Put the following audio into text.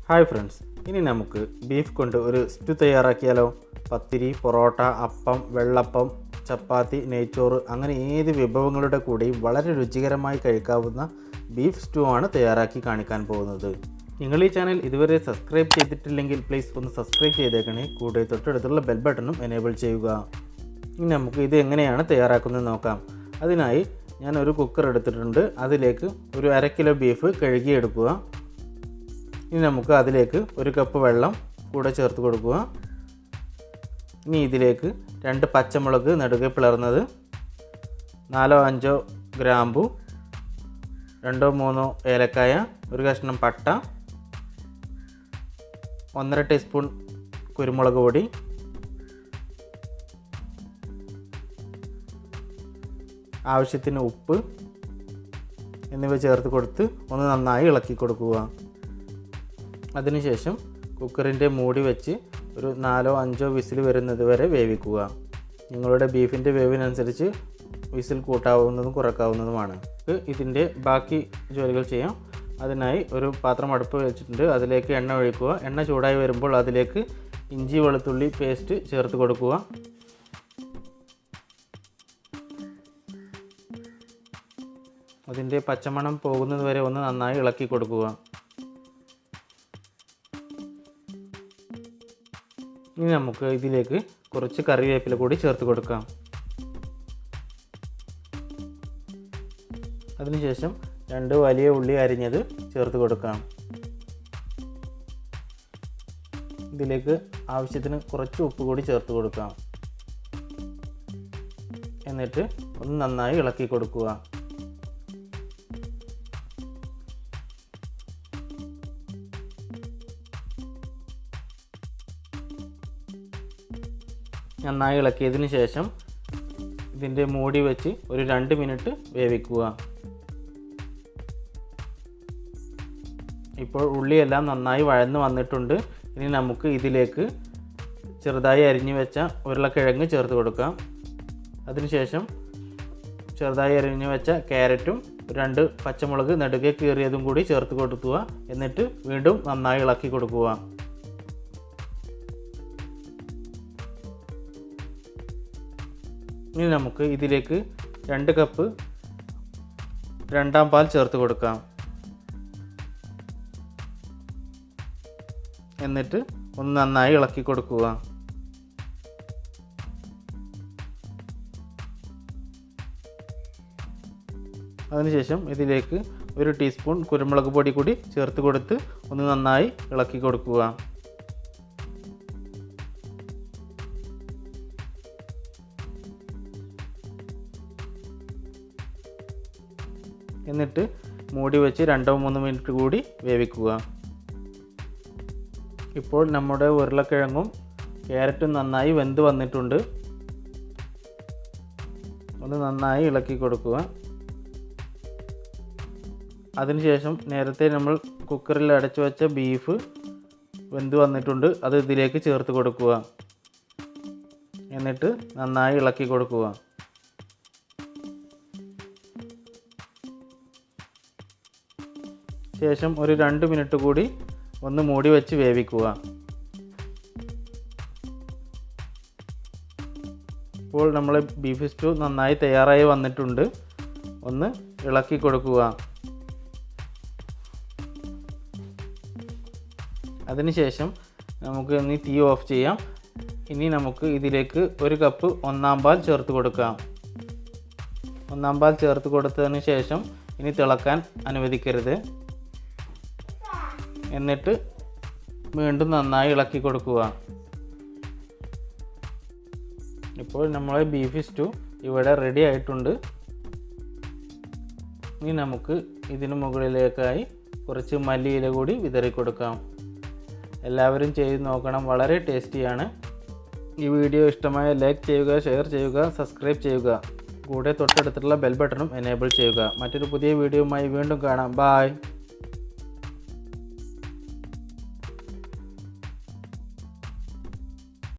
Hi friends, ഇനി നമുക്ക് beef കൊണ്ട് ഒരു സ്റ്റു തയ്യാറാക്കിയാലോ. പത്തിരി, പൊറോട്ട, അപ്പം, വെള്ളപ്പം, ചപ്പാത്തി, നെയ്ച്ചോറ് അങ്ങനെ ഏത് വിഭവങ്ങളുടെ കൂടെയും വളരെ രുചികരമായി കഴിക്കാവുന്ന ബീഫ് സ്റ്റൂ ആണ് തയ്യാറാക്കി കാണിക്കാൻ പോകുന്നത്. നിങ്ങൾ ഈ ചാനൽ ഇതുവരെ സബ്സ്ക്രൈബ് ചെയ്തിട്ടില്ലെങ്കിൽ പ്ലീസ് ഒന്ന് സബ്സ്ക്രൈബ് ചെയ്തേക്കണേ. കൂടെ തൊട്ടടുത്തുള്ള ബെൽ ബട്ടണും എനേബിൾ ചെയ്യുക. ഇനി നമുക്ക് ഇത് എങ്ങനെയാണ് തയ്യാറാക്കുന്നത് നോക്കാം. അതിനായി ഞാൻ ഒരു കുക്കർ എടുത്തിട്ടുണ്ട്. അതിലേക്ക് ഒരു 1/2 കിലോ ബീഫ് കഴുകിയെടുക്കുക. ഇനി നമുക്ക് അതിലേക്ക് 1 കപ്പ് വെള്ളം കൂടെ ചേർത്ത് കൊടുക്കുക. ഇനി ഇതിലേക്ക് 2 പച്ചമുളക് നെടുകെ പിളർന്നത്, 4-5 ഗ്രാമ്പു, 2-3 ഏലക്കായ, ഒരു കഷ്ണം പട്ട, 1.5 ടീസ്പൂൺ കുരുമുളക് പൊടി, ആവശ്യത്തിന് ഉപ്പ് എന്നിവ ചേർത്ത് കൊടുത്ത് ഒന്ന് നന്നായി ഇളക്കി കൊടുക്കുക. അതിനുശേഷം കുക്കറിൻ്റെ മൂടി വെച്ച് ഒരു 4-5 വിസിൽ വരുന്നത് വരെ വേവിക്കുക. നിങ്ങളുടെ ബീഫിൻ്റെ വേവിനനുസരിച്ച് വിസിൽ കൂട്ടാവുന്നതും കുറക്കാവുന്നതുമാണ്. ഇതിൻ്റെ ബാക്കി ജോലികൾ ചെയ്യാം. അതിനായി ഒരു പാത്രം അടുപ്പ് വെച്ചിട്ടുണ്ട്. അതിലേക്ക് എണ്ണ ഒഴിക്കുക. എണ്ണ ചൂടായി വരുമ്പോൾ അതിലേക്ക് ഇഞ്ചി വെളുത്തുള്ളി പേസ്റ്റ് ചേർത്ത് കൊടുക്കുക. അതിൻ്റെ പച്ചമണം പോകുന്നത് വരെ ഒന്ന് നന്നായി ഇളക്കി കൊടുക്കുക. ഇനി നമുക്ക് ഇതിലേക്ക് കുറച്ച് കറിവേപ്പില കൂടി ചേർത്ത് കൊടുക്കാം. അതിനുശേഷം 2 വലിയ ഉള്ളി അരിഞ്ഞത് ചേർത്ത് കൊടുക്കാം. ഇതിലേക്ക് ആവശ്യത്തിന് കുറച്ച് ഉപ്പ് കൂടി ചേർത്ത് കൊടുക്കാം. എന്നിട്ട് ഒന്ന് നന്നായി ഇളക്കി കൊടുക്കുക. നന്നായി ഇളക്കിയതിന് ശേഷം ഇതിൻ്റെ മൂടി വെച്ച് ഒരു 2 മിനിറ്റ് വേവിക്കുക. ഇപ്പോൾ ഉള്ളിയെല്ലാം നന്നായി വഴന്ന് വന്നിട്ടുണ്ട്. ഇനി നമുക്ക് ഇതിലേക്ക് ചെറുതായി അരിഞ്ഞു വെച്ച ഉരുളക്കിഴങ്ങ് ചേർത്ത് കൊടുക്കാം. അതിനുശേഷം ചെറുതായി അരിഞ്ഞു വെച്ച ക്യാരറ്റും 2 പച്ചമുളക് നെടുകെ കീറിയതും കൂടി ചേർത്ത് കൊടുക്കുക. എന്നിട്ട് വീണ്ടും നന്നായി ഇളക്കി കൊടുക്കുക. ഇനി നമുക്ക് ഇതിലേക്ക് 2 കപ്പ് രണ്ടാം പാൽ ചേർത്ത് കൊടുക്കാം. എന്നിട്ട് ഒന്ന് നന്നായി ഇളക്കി കൊടുക്കുക. അതിനുശേഷം ഇതിലേക്ക് 1 ടീസ്പൂൺ കുരുമുളക് പൊടി കൂടി ചേർത്ത് കൊടുത്ത് ഒന്ന് നന്നായി ഇളക്കി കൊടുക്കുക. എന്നിട്ട് മൂടി വെച്ച് 2-3 മിനിറ്റ് കൂടി വേവിക്കുക. ഇപ്പോൾ നമ്മുടെ ഉരുളക്കിഴങ്ങും ക്യാരറ്റും നന്നായി വെന്ത് വന്നിട്ടുണ്ട്. ഒന്ന് നന്നായി ഇളക്കി കൊടുക്കുക. അതിനുശേഷം നേരത്തെ നമ്മൾ കുക്കറിൽ അടച്ചു വെച്ച ബീഫ് വെന്ത് വന്നിട്ടുണ്ട്. അത് ഇതിലേക്ക് ചേർത്ത് കൊടുക്കുക. എന്നിട്ട് നന്നായി ഇളക്കി കൊടുക്കുക. ശേഷം ഒരു 2 മിനിറ്റ് കൂടി ഒന്ന് മൂടി വെച്ച് വേവിക്കുക. ഇപ്പോൾ നമ്മൾ ബീഫ് സ്റ്റൂ നന്നായി തയ്യാറായി വന്നിട്ടുണ്ട്. ഒന്ന് ഇളക്കി കൊടുക്കുക. അതിനുശേഷം നമുക്ക് ഇനി തീ ഓഫ് ചെയ്യാം. ഇനി നമുക്ക് ഇതിലേക്ക് 1 കപ്പ് ഒന്നാം പാൽ ചേർത്ത് കൊടുക്കാം. ഒന്നാം പാൽ ചേർത്ത് കൊടുത്തതിന് ശേഷം ഇനി തിളക്കാൻ അനുവദിക്കരുത്. എന്നിട്ട് വീണ്ടും നന്നായി ഇളക്കി കൊടുക്കുക. ഇപ്പോൾ നമ്മളെ ബീഫ് സ്റ്റൂ ഇവിടെ റെഡി ആയിട്ടുണ്ട്. ഇനി നമുക്ക് ഇതിന് മുകളിലേക്കായി കുറച്ച് മല്ലിയില കൂടി വിതറി കൊടുക്കാം. എല്ലാവരും ചെയ്ത് നോക്കണം, വളരെ ടേസ്റ്റിയാണ്. ഈ വീഡിയോ ഇഷ്ടമായ ലൈക്ക് ചെയ്യുക, ഷെയർ ചെയ്യുക, സബ്സ്ക്രൈബ് ചെയ്യുക. കൂടെ തൊട്ടടുത്തുള്ള ബെൽ ബട്ടണും എനേബിൾ ചെയ്യുക. മറ്റൊരു പുതിയ വീഡിയോയുമായി വീണ്ടും കാണാം. ബൈ.